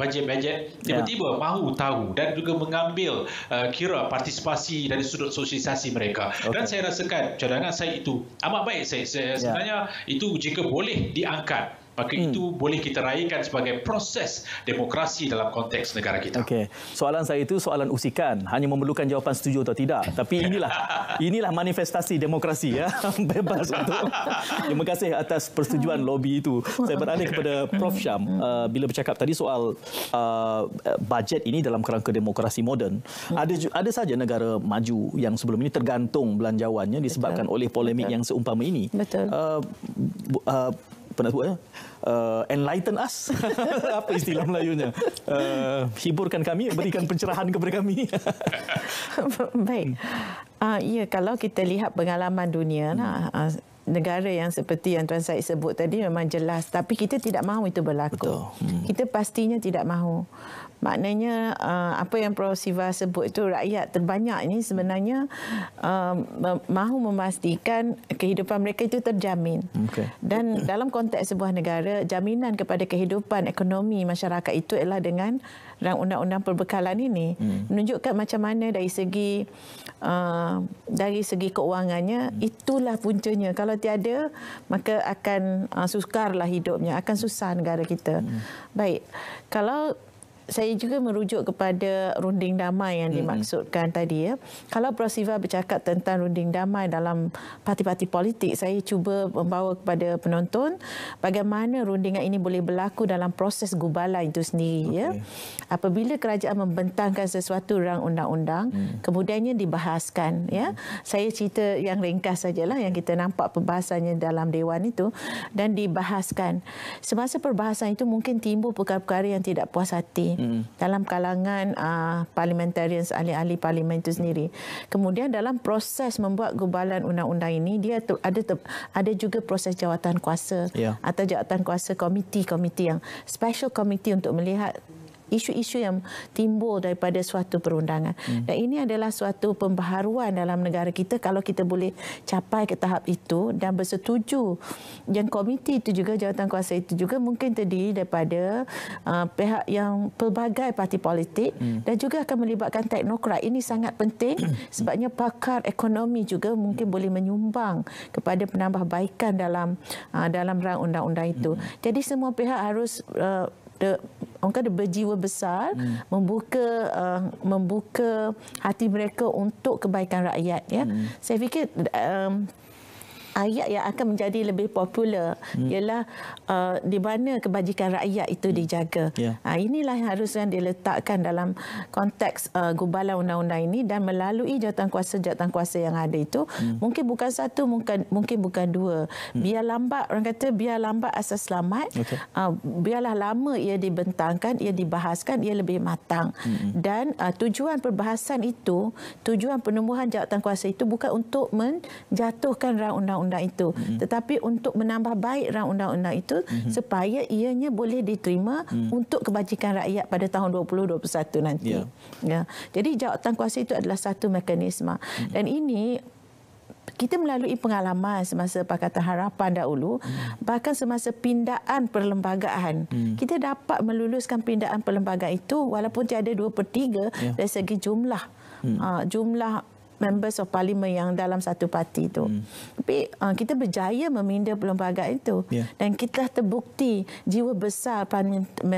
tiba-tiba mahu tahu dan juga mengambil kira partisipasi dari sudut sosialisasi mereka. Dan saya rasakan cadangan saya itu amat baik. Saya sebenarnya itu jika boleh diangkat, maka itu boleh kita raikan sebagai proses demokrasi dalam konteks negara kita. Okey. Soalan saya itu soalan usikan, hanya memerlukan jawapan setuju atau tidak. Tapi inilah manifestasi demokrasi, ya. Bebas untuk. Terima kasih atas persetujuan lobi itu. Saya beralih kepada Prof Syam. Bila bercakap tadi soal bajet ini dalam kerangka demokrasi moden, ada saja negara maju yang sebelum ini tergantung belanjawannya disebabkan oleh polemik yang seumpama ini. Betul. Pernah sebutnya enlighten us. Apa istilah Melayunya? Hiburkan kami, berikan pencerahan kepada kami. Baik. Ya, kalau kita lihat pengalaman dunia, negara yang seperti yang Tuan Syed sebut tadi memang jelas, tapi kita tidak mahu itu berlaku. Kita pastinya tidak mahu. Maknanya apa yang Prof Siva sebut itu, rakyat terbanyak ini sebenarnya mahu memastikan kehidupan mereka itu terjamin. Dan dalam konteks sebuah negara, jaminan kepada kehidupan ekonomi masyarakat itu adalah dengan rang undang-undang perbekalan ini. Menunjukkan macam mana dari segi keuangannya, itulah puncanya. Kalau tiada, maka akan sukarlah hidupnya, akan susah negara kita. Baik, kalau saya juga merujuk kepada runding damai yang dimaksudkan tadi, ya. Kalau Prof Siva bercakap tentang runding damai dalam parti-parti politik, saya cuba membawa kepada penonton bagaimana rundingan ini boleh berlaku dalam proses gubalan itu sendiri, ya. Apabila kerajaan membentangkan sesuatu rang undang-undang, kemudiannya dibahaskan, ya. Saya cerita yang ringkas sajalah yang kita nampak pembahasannya dalam dewan itu, dan dibahaskan. Semasa perbahasan itu mungkin timbul perkara-perkara yang tidak puas hati dalam kalangan parliamentarians, ahli-ahli parlimen itu sendiri. Kemudian dalam proses membuat gubalan undang-undang ini, dia ada juga proses jawatan kuasa atau jawatan kuasa komiti yang special committee untuk melihat isu-isu yang timbul daripada suatu perundangan. Dan ini adalah suatu pembaharuan dalam negara kita kalau kita boleh capai ke tahap itu dan bersetuju. Yang komiti itu juga, jawatan kuasa itu juga mungkin terdiri daripada pihak yang pelbagai parti politik dan juga akan melibatkan teknokrat. Ini sangat penting sebabnya pakar ekonomi juga mungkin boleh menyumbang kepada penambahbaikan dalam rang undang-undang itu. Jadi semua pihak harus orang kata berjiwa besar, membuka hati mereka untuk kebaikan rakyat, ya. Saya fikir ayat yang akan menjadi lebih popular ialah di mana kebajikan rakyat itu dijaga. Inilah yang harusnya diletakkan dalam konteks gubalan undang-undang ini, dan melalui jawatan kuasa yang ada itu, mungkin bukan satu, mungkin bukan dua. Biar lambat, orang kata biar lambat asas selamat. Biarlah lama ia dibentangkan, ia dibahaskan, ia lebih matang. Dan tujuan perbahasan itu, tujuan penubuhan jawatan kuasa itu bukan untuk menjatuhkan rang undang-undang itu, tetapi untuk menambah baik rang undang-undang itu supaya ianya boleh diterima untuk kebajikan rakyat pada tahun 2021 nanti. Jadi jawatan kuasa itu adalah satu mekanisme. Dan ini kita melalui pengalaman semasa Pakatan Harapan dahulu, bahkan semasa pindaan perlembagaan, kita dapat meluluskan pindaan perlembagaan itu walaupun tiada 2/3 dari segi jumlah members of parliament yang dalam satu parti itu. Tapi kita berjaya meminda perlembagaan itu. Dan kita terbukti jiwa besar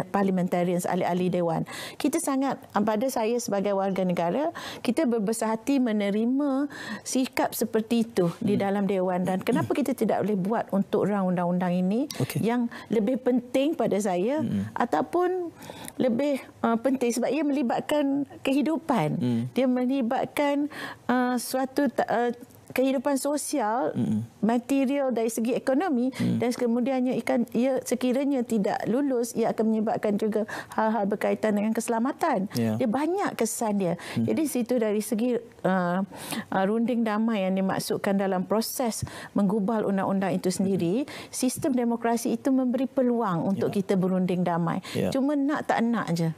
parliamentarians, ahli-ahli dewan. Kita sangat, pada saya sebagai warga negara, kita berbesar hati menerima sikap seperti itu di dalam dewan. Dan kenapa kita tidak boleh buat untuk rang undang-undang ini yang lebih penting pada saya, ataupun lebih penting sebab ia melibatkan kehidupan. Dia melibatkan suatu kehidupan sosial, material dari segi ekonomi, dan kemudiannya ia sekiranya tidak lulus, ia akan menyebabkan juga hal-hal berkaitan dengan keselamatan. Dia banyak kesan dia. Jadi situ dari segi runding damai yang dimaksudkan dalam proses menggubal undang-undang itu sendiri, sistem demokrasi itu memberi peluang untuk kita berunding damai. Cuma nak tak nak je.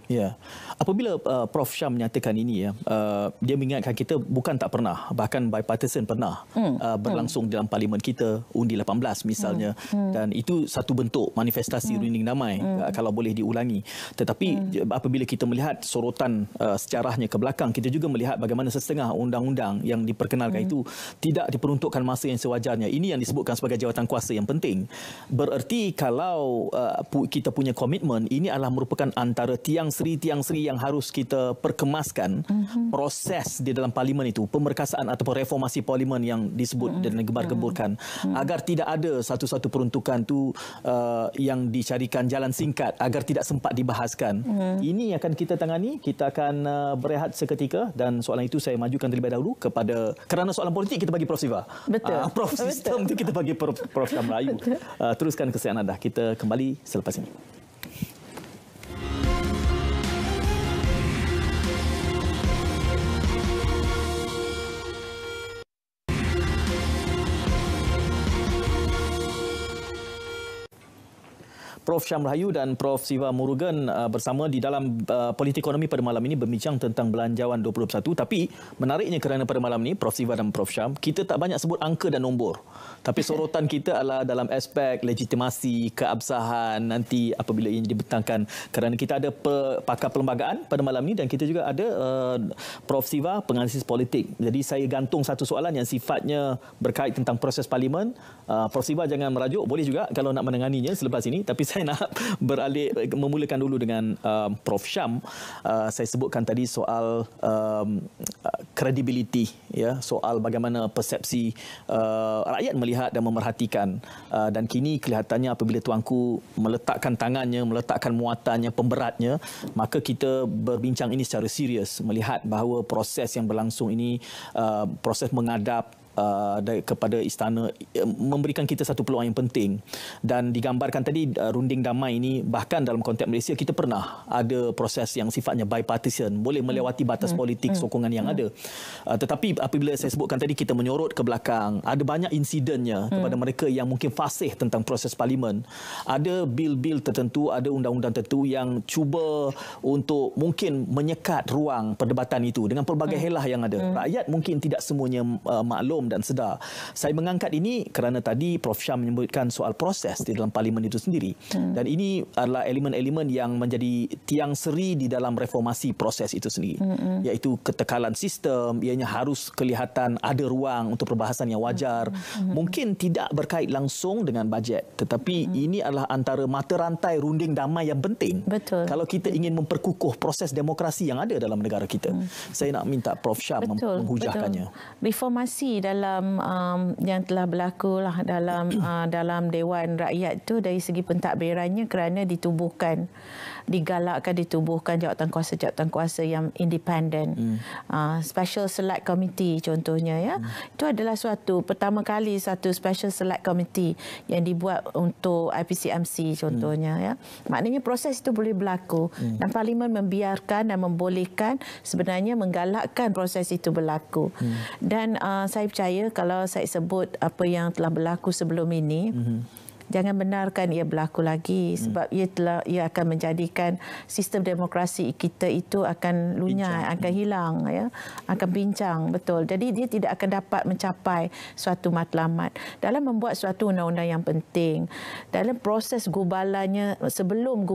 Apabila Prof Syam menyatakan ini, dia mengingatkan kita bukan tak pernah, bahkan bipartisan pernah berlangsung dalam parlimen kita, undi 18 misalnya, dan itu satu bentuk manifestasi runding damai kalau boleh diulangi. Tetapi apabila kita melihat sorotan sejarahnya ke belakang, kita juga melihat bagaimana setengah undang-undang yang diperkenalkan itu tidak diperuntukkan masa yang sewajarnya. Ini yang disebutkan sebagai jawatan kuasa yang penting. Bererti kalau kita punya komitmen, ini adalah merupakan antara tiang seri yang harus kita perkemaskan proses di dalam parlimen itu, pemberkasaan ataupun reformasi parlimen yang disebut dan digembar-gemburkan, agar tidak ada satu-satu peruntukan tu yang dicarikan jalan singkat agar tidak sempat dibahaskan. Ini akan kita tangani. Kita akan berehat seketika, dan soalan itu saya majukan terlebih dahulu kepada, kerana soalan politik kita bagi Prof Siva. Betul. Prof sistem itu kita bagi Prof Syam Melayu. Teruskan kesihatan anda. Kita kembali selepas ini. Prof Syam Rahayu dan Prof Siva Murugan bersama di dalam Politik Ekonomi pada malam ini berbincang tentang Belanjawan 2021. Tapi menariknya kerana pada malam ini Prof Siva dan Prof Syam, kita tak banyak sebut angka dan nombor. Tapi sorotan kita adalah dalam aspek legitimasi, keabsahan nanti apabila ini dibentangkan. Kerana kita ada pakar perlembagaan pada malam ini dan kita juga ada Prof Siva, penganalisis politik. Jadi saya gantung satu soalan yang sifatnya berkait tentang proses parlimen. Prof Siva jangan merajuk, boleh juga kalau nak menenganinya selepas ini. Tapi saya nak beralih, memulakan dulu dengan Prof Syam. Saya sebutkan tadi soal credibility, ya, soal bagaimana persepsi rakyat melihat dan memerhatikan. Dan kini kelihatannya apabila tuanku meletakkan tangannya, meletakkan muatannya, pemberatnya, maka kita berbincang ini secara serius, melihat bahawa proses yang berlangsung ini, proses mengadap kepada istana, memberikan kita satu peluang yang penting. Dan digambarkan tadi runding damai ini, bahkan dalam konteks Malaysia kita pernah ada proses yang sifatnya bipartisan, boleh melewati batas politik sokongan yang ada. Tetapi apabila saya sebutkan tadi, kita menyorot ke belakang, ada banyak insidennya kepada mereka yang mungkin fasih tentang proses parlimen. Ada bil-bil tertentu, ada undang-undang tertentu yang cuba untuk mungkin menyekat ruang perdebatan itu dengan pelbagai helah yang ada. Rakyat mungkin tidak semuanya maklum dan sedar. Saya mengangkat ini kerana tadi Prof Syam menyebutkan soal proses di dalam parlimen itu sendiri. Dan ini adalah elemen-elemen yang menjadi tiang seri di dalam reformasi proses itu sendiri. Iaitu ketekalan sistem, ianya harus kelihatan ada ruang untuk perbahasan yang wajar. Mungkin tidak berkait langsung dengan bajet, tetapi ini adalah antara mata rantai runding damai yang penting. Betul. Kalau kita ingin memperkukuh proses demokrasi yang ada dalam negara kita. Saya nak minta Prof Syam menghujahkannya. Reformasi dalam yang telah berlaku lah dalam Dewan Rakyat itu dari segi pentadbirannya kerana digalakkan ditubuhkan jawatan kuasa yang independen. Special Select Committee contohnya, ya. Itu adalah pertama kali satu Special Select Committee yang dibuat untuk IPCMC contohnya, ya. Maknanya proses itu boleh berlaku dan Parlimen membiarkan dan membolehkan, sebenarnya menggalakkan proses itu berlaku. Dan saya percaya kalau saya sebut apa yang telah berlaku sebelum ini, jangan benarkan ia berlaku lagi, sebab ia akan menjadikan sistem demokrasi kita itu akan lunyai, akan hilang, ya, akan bincang, betul. Jadi dia tidak akan dapat mencapai suatu matlamat dalam membuat suatu undang-undang yang penting. Dalam proses gubalannya, sebelum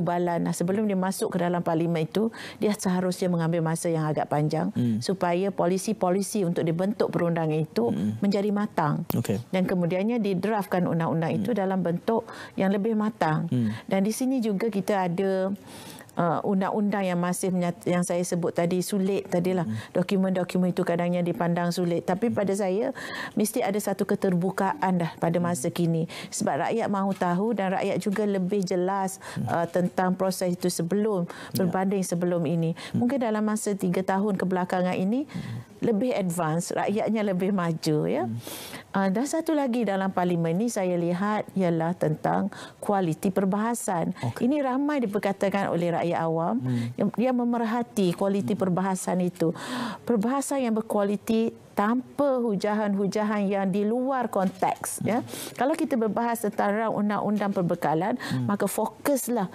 dia masuk ke dalam parlimen itu, dia seharusnya mengambil masa yang agak panjang supaya polisi-polisi untuk dibentuk perundangan itu menjadi matang. Dan kemudiannya didraftkan undang-undang itu dalam bentuk yang lebih matang. Dan di sini juga kita ada undang-undang yang masih yang saya sebut tadi sulit tadilah. Dokumen-dokumen itu kadangnya dipandang sulit. Tapi pada saya mesti ada satu keterbukaan dah pada masa kini. Sebab rakyat mahu tahu dan rakyat juga lebih jelas tentang proses itu sebelum berbanding sebelum ini. Mungkin dalam masa 3 tahun kebelakangan ini lebih advance, rakyatnya lebih maju ya. Dan satu lagi dalam parlimen ini saya lihat ialah tentang kualiti perbahasan. Ini ramai diperkatakan oleh rakyat awam yang memerhati kualiti perbahasan itu. Perbahasan yang berkualiti tanpa hujahan-hujahan yang di luar konteks ya. Kalau kita berbahas tentang undang-undang perbekalan, maka fokuslah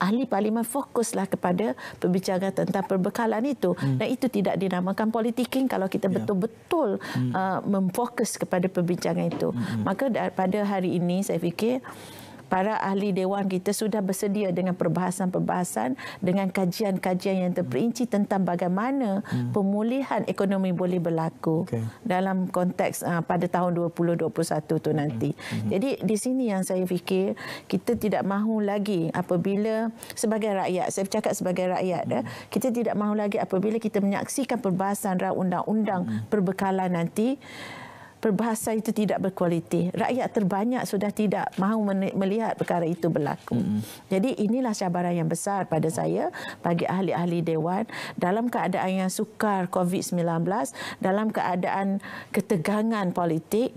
ahli parlimen fokuslah kepada perbincangan tentang perbekalan itu. Dan itu tidak dinamakan politiking kalau kita betul-betul memfokus kepada perbincangan itu. Maka pada hari ini saya fikir para ahli dewan kita sudah bersedia dengan perbahasan-perbahasan dengan kajian-kajian yang terperinci tentang bagaimana pemulihan ekonomi boleh berlaku dalam konteks pada tahun 2021 tu nanti. Jadi di sini yang saya fikir kita tidak mahu lagi apabila sebagai rakyat, saya bercakap sebagai rakyat, kita tidak mahu lagi apabila kita menyaksikan perbahasan undang-undang perbekalan nanti perbahasan itu tidak berkualiti. Rakyat terbanyak sudah tidak mahu melihat perkara itu berlaku. Jadi inilah cabaran yang besar pada saya bagi ahli-ahli dewan dalam keadaan yang sukar COVID-19, dalam keadaan ketegangan politik,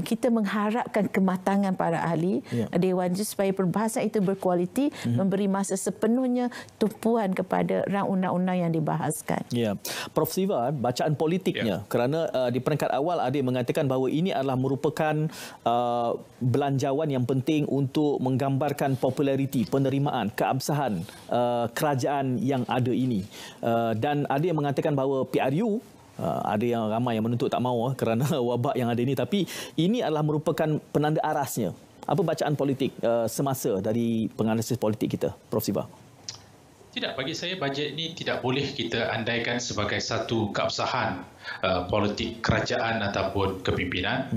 kita mengharapkan kematangan para ahli dewan itu supaya perbahasan itu berkualiti, memberi masa sepenuhnya tumpuan kepada undang-undang yang dibahaskan. Ya, Prof Siva, bacaan politiknya kerana di peringkat awal ada yang mengatakan bahawa ini adalah merupakan belanjawan yang penting untuk menggambarkan populariti, penerimaan, keabsahan kerajaan yang ada ini. Dan ada yang mengatakan bahawa PRU, ada yang ramai yang menuntut tak mahu kerana wabak yang ada ini, tapi ini adalah merupakan penanda arasnya. Apa bacaan politik semasa dari penganalisis politik kita, Prof Siva? Tidak, bagi saya bajet ini tidak boleh kita andaikan sebagai satu keabsahan politik kerajaan ataupun kepimpinan,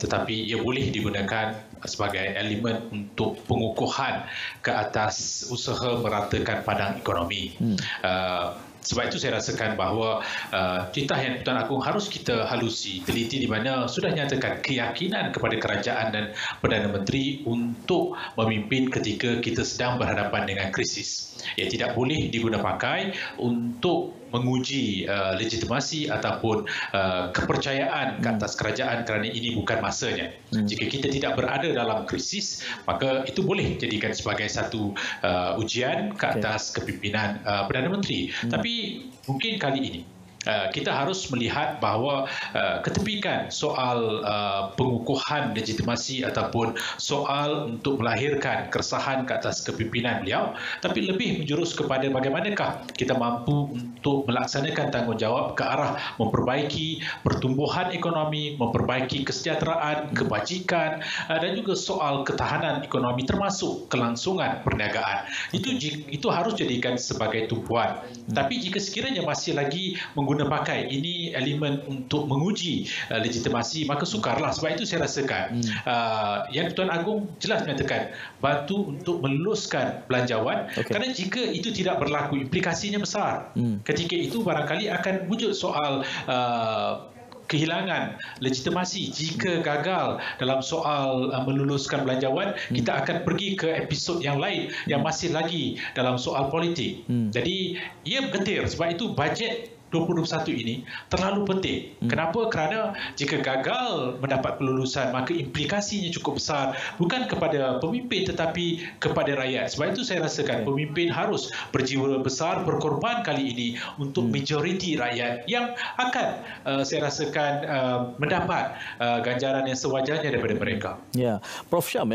tetapi ia boleh digunakan sebagai elemen untuk pengukuhan ke atas usaha meratakan padang ekonomi. Sebab itu saya rasakan bahawa titah yang Tuan Agong harus kita halusi, teliti di mana sudah nyatakan keyakinan kepada kerajaan dan Perdana Menteri untuk memimpin ketika kita sedang berhadapan dengan krisis. Ia tidak boleh diguna pakai untuk menguji legitimasi ataupun kepercayaan ke atas kerajaan kerana ini bukan masanya. Jika kita tidak berada dalam krisis, maka itu boleh jadikan sebagai satu ujian ke atas kepimpinan Perdana Menteri. Tapi mungkin kali ini kita harus melihat bahawa ketepikan soal pengukuhan legitimasi ataupun soal untuk melahirkan keresahan ke atas kepimpinan beliau, tapi lebih menjurus kepada bagaimanakah kita mampu untuk melaksanakan tanggungjawab ke arah memperbaiki pertumbuhan ekonomi, memperbaiki kesejahteraan, kebajikan dan juga soal ketahanan ekonomi termasuk kelangsungan perniagaan. Itu harus jadikan sebagai tumpuan. Tapi jika sekiranya masih lagi menggunakan pakai ini elemen untuk menguji legitimasi, maka sukarlah. Sebab itu saya rasakan yang Tuan Agong jelas menyatakan bantu untuk meluluskan belanjawan, kerana jika itu tidak berlaku implikasinya besar. Ketika itu barangkali akan wujud soal kehilangan legitimasi. Jika gagal dalam soal meluluskan belanjawan, kita akan pergi ke episod yang lain yang masih lagi dalam soal politik. Jadi ia bergetir. Sebab itu bajet 2021 ini terlalu penting. Kenapa? Kerana jika gagal mendapat kelulusan, maka implikasinya cukup besar, bukan kepada pemimpin tetapi kepada rakyat. Sebab itu saya rasakan pemimpin harus berjiwa besar, berkorban kali ini untuk majoriti rakyat yang akan saya rasakan mendapat ganjaran yang sewajarnya daripada mereka. Ya, Prof Syam,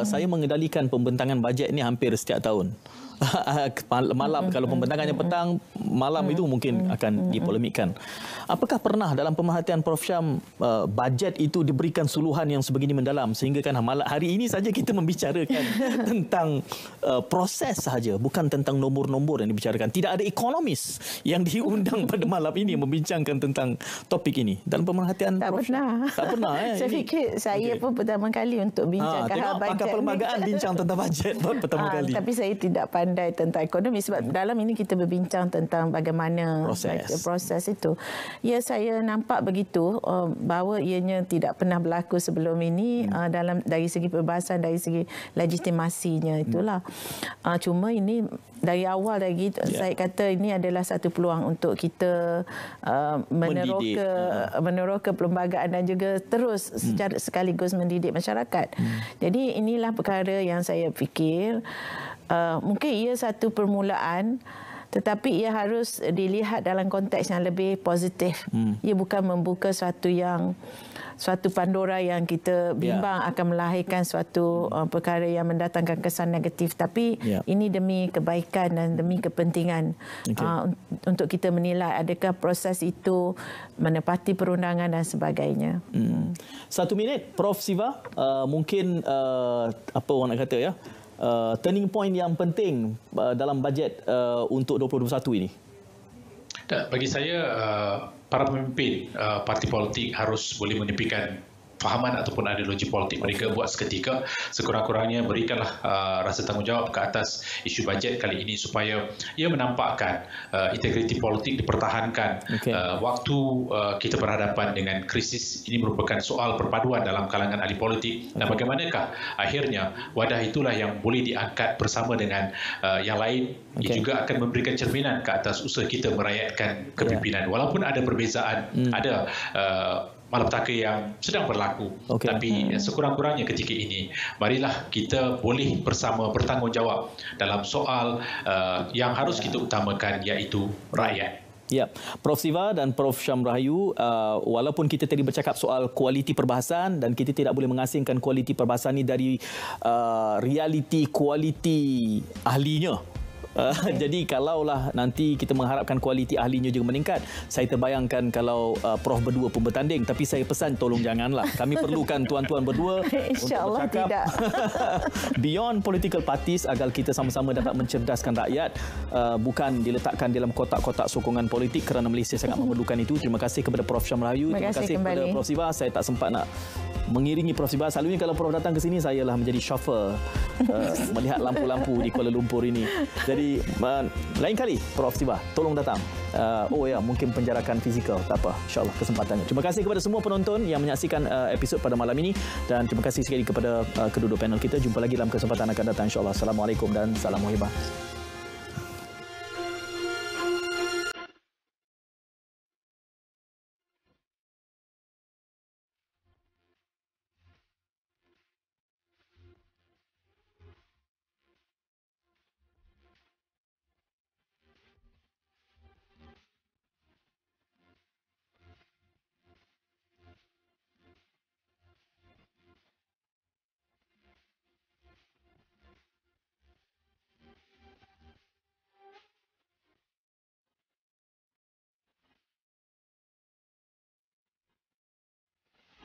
saya mengendalikan pembentangan bajet ini hampir setiap tahun. Malam, kalau pembentangannya petang, malam itu mungkin akan dipolemikkan. Apakah pernah dalam pemerhatian Prof Syam bajet itu diberikan suluhan yang sebegini mendalam sehingga kan hari ini saja kita membicarakan tentang proses sahaja, bukan tentang nombor-nombor yang dibicarakan. Tidak ada ekonomis yang diundang pada malam ini membincangkan tentang topik ini. Dalam pemerhatian tak Prof pernah. Tak pernah. Saya fikir saya pun pertama kali untuk bincangkan hal bajet. Pakar perlembagaan bincang tentang bajet pertama kali. Tapi saya tidak pandai pandai tentang ekonomi sebab dalam ini kita berbincang tentang bagaimana proses itu. Ya, saya nampak begitu bahawa ianya tidak pernah berlaku sebelum ini dalam dari segi perbahasan, dari segi legitimasinya itulah. Cuma ini dari awal lagi saya kata ini adalah satu peluang untuk kita meneroka perlembagaan dan juga terus secara sekaligus mendidik masyarakat. Jadi inilah perkara yang saya fikir mungkin ia satu permulaan, tetapi ia harus dilihat dalam konteks yang lebih positif. Ia bukan membuka suatu Pandora yang kita bimbang akan melahirkan suatu perkara yang mendatangkan kesan negatif. Tapi ini demi kebaikan dan demi kepentingan untuk kita menilai adakah proses itu menepati perundangan dan sebagainya. 1 minit, Prof. Siva, mungkin apa orang nak kata ya, turning point yang penting dalam bajet untuk 2021 ini. Bagi saya, para pemimpin parti politik harus boleh menepikan fahaman ataupun ideologi politik mereka buat seketika. Sekurang-kurangnya berikanlah rasa tanggungjawab ke atas isu bajet kali ini supaya ia menampakkan integriti politik dipertahankan. Waktu kita berhadapan dengan krisis ini merupakan soal perpaduan dalam kalangan ahli politik, dan bagaimanakah akhirnya wadah itulah yang boleh diangkat bersama dengan yang lain. Ia juga akan memberikan cerminan ke atas usaha kita merakyatkan kepimpinan. Walaupun ada perbezaan, ada malapetaka yang sedang berlaku. Tapi sekurang-kurangnya ketika ini, marilah kita boleh bersama bertanggungjawab dalam soal yang harus kita utamakan, iaitu rakyat. Ya, Prof. Siva dan Prof. Syam Rahayu, walaupun kita tadi bercakap soal kualiti perbahasan dan kita tidak boleh mengasingkan kualiti perbahasan ini dari realiti kualiti ahlinya. Jadi kalaulah nanti kita mengharapkan kualiti ahlinya juga meningkat, saya terbayangkan kalau Prof berdua pun bertanding, tapi saya pesan tolong janganlah. Kami perlukan tuan-tuan berdua InsyaAllah untuk bercakap beyond political parties agar kita sama-sama dapat mencerdaskan rakyat, bukan diletakkan dalam kotak-kotak sokongan politik, kerana Malaysia sangat memerlukan itu. Terima kasih kepada Prof Syam Rahayu, terima kasih kepada Prof Siva. Saya tak sempat nak mengiringi Prof Siva. Selalunya kalau Prof datang ke sini, saya lah menjadi chauffeur melihat lampu-lampu di Kuala Lumpur ini. Jadi lain kali Prof Siva tolong datang. Mungkin penjarakan fizikal, tak apa, insyaAllah kesempatannya. Terima kasih kepada semua penonton yang menyaksikan episod pada malam ini, dan terima kasih sekali kepada kedua-dua panel kita. Jumpa lagi dalam kesempatan akan datang, insyaAllah. Assalamualaikum dan salam muhibah.